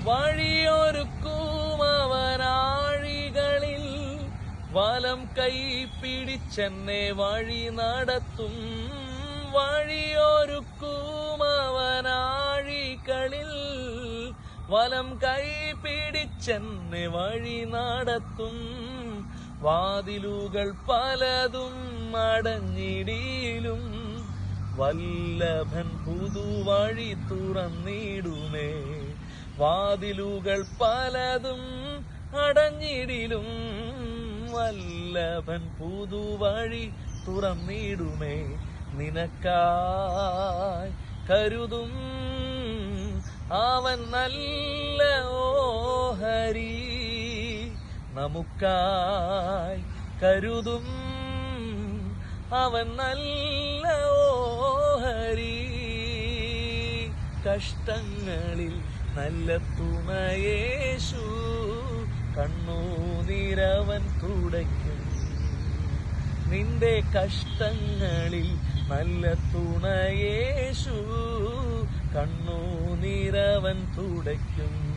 വഴിയൊരുക്കും അവനാഴികളിൽ വലം കൈ പിടിച്ചെന്നെ വഴി നടത്തും. വഴിയൊരുക്കും അവനാഴികളിൽ വലം കൈ പിടിച്ചെന്നെ വഴി നടത്തും. വാതിലുകൾ പലതും അടഞ്ഞിടിലും വല്ലഭൻ പുതുവഴി തുറന്നിടുമേ. വാതിലുകൾ പലതും അടഞ്ഞിടിലും വല്ലഭൻ പുതുവഴി തുറന്നിടുമേ. നിനക്കായി കരുതും അവൻ നല്ല ഓഹരി, നമുക്കായി കരുതും അവൻ നല്ല ഓഹരി. കഷ്ടങ്ങളിൽ നല്ല തുണയേശു, കണ്ണുനീരവൻ തുടയ്ക്കും. നിന്റെ കഷ്ടങ്ങളിൽ നല്ല തുണയേശു, കണ്ണുനീരവൻ തുടയ്ക്കും.